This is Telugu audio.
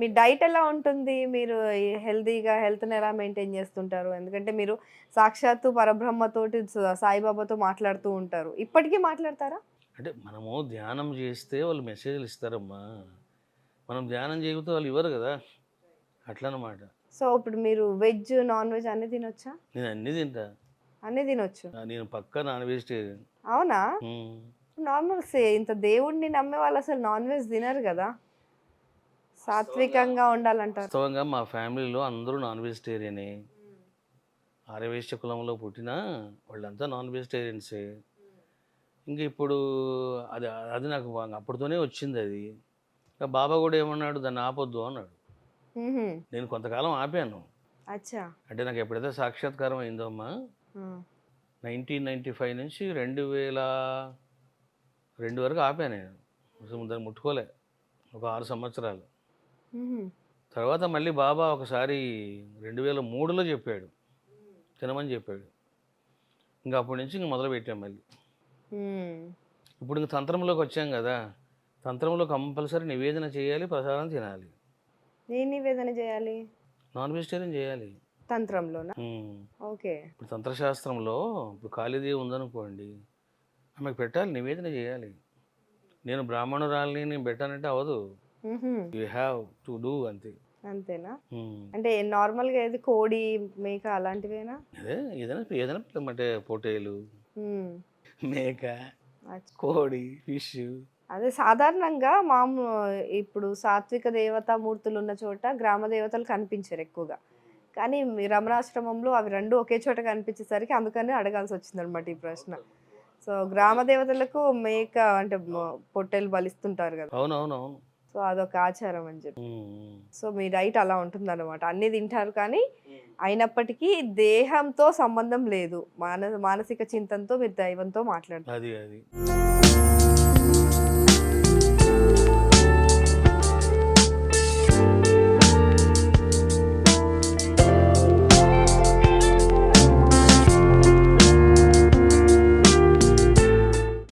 మీ డైట్ ఎలా ఉంటుంది? మీరు హెల్తీగా హెల్త్‌ని ఎలా మెయింటైన్ చేస్తుంటారు? ఎందుకంటే మీరు సాక్షాత్తు పరబ్రహ్మతోటి సాయిబాబాతో మాట్లాడుతూ ఉంటారు. ఇప్పటికీ మాట్లాడతారా? అంటే మనము ధ్యానం చేస్తే వాళ్ళు మెసేజ్‌లు ఇస్తారమ్మా. మనం ధ్యానం చేయకపోతే వాళ్ళు ఇవ్వరు గదా! అట్లనమాట. సో, ఇప్పుడు మీరు వెజ్, నాన్ వెజ్ అన్నీ తినొచ్చా? నేను అన్నీ తింటా. అన్నీ తినొచ్చు. నేను పక్కా నాన్ వెజిటేరియన్. అవునా? హ్మ్. నార్మల్ ఇంత దేవుడిని నమ్మే వాళ్ళు అసలు నాన్ వెజ్ తినరు గదా! సాత్వికంగా ఉండాలంటారు. వాస్తవంగా మా ఫ్యామిలీలో అందరూ నాన్ వెజిటేరియనే. ఆర్యవైశ్య కులంలో పుట్టినా వాళ్ళంతా నాన్ వెజిటేరియన్సే. ఇంక ఇప్పుడు అది అది నాకు అప్పటితోనే వచ్చిందది. ఇక బాబా గూడా ఏమన్నాడు, "దాన్ని ఆపొద్దు" అన్నాడు. హుహు. నేను కొంతకాలం ఆపాను. అచ్చా! అంటే నాకు ఎప్పుడైతే సాక్షాత్కారం అయిందో అమ్మా, హ్మ్. 1995 నుంచి 2002 వరకు ఆపాను నేను. అసలు దాన్ని ముట్టుకోలే. ఒక 6 సంవత్సరాలు. హుహు. తర్వాత మళ్ళీ బాబా ఒకసారి 2003లో చెప్పాడు. తినమని చెప్పాడు. ఇంక అప్పటి నుంచి ఇంక మొదలుపెట్టాం మళ్ళీ. హ్మ్. ఇప్పుడు ఇంక తంత్రంలోకి వచ్చాం గదా! తంత్రంలో కంపల్సరీ నివేదన చేయాలి, ప్రసాదం తినాలి. ఏ నివేదన జేయాలి? నాన్ వెజిటేరియన్ చేయాలి. తంత్రంలోనా? హ్మ్. ఓకే. ఇప్పుడు తంత్రశాస్త్రంలో ఇప్పుడు కాళీదేవి ఉందనుకోండి, ఆమెకు పెట్టాలి, నివేదన చేయాలి. నేను బ్రాహ్మణురాలిని నేను పెట్టానంటే అవ్వదు. హుహు. యూ హ్యావ్ టు డూ అంతే. అంతేనా? హ్మ్. అంటే నార్మల్‌గా ఏది కోడి, మేక అలాంటివేనా? అదే ఏదైనా ఏదైనా అంటే పొటేలు, హ్మ్. మేక, అచ్చా! కోడి, ఫిష్. అదే సాధారణంగా ఇప్పుడు సాత్విక దేవతామూర్తులున్న చోట గ్రామ దేవతలు కనిపించరు ఎక్కువగా. కానీ మీ రమణాశ్రమంలో అవి 2 ఒకే చోట కనిపించేసరికి అందుకనే అడగాల్సొచ్చిందనమాట ఈ ప్రశ్న. సో, గ్రామ దేవతలకు మేక అంటే పొట్టేలు బలిస్తుంటారు గదా! అవునవునవును. సో, అదొక ఆచారం అని జెప్పి. హ్మ్. హ్మ్. సో, మీ డైట్ అలా ఉంటుందన్నమాట. అన్నీ తింటారు కానీ, అయినప్పటికీ దేహంతో సంబంధం లేదు. మానసిక చింతనతో మీరు దైవంతో మాట్లాడతారు. అది.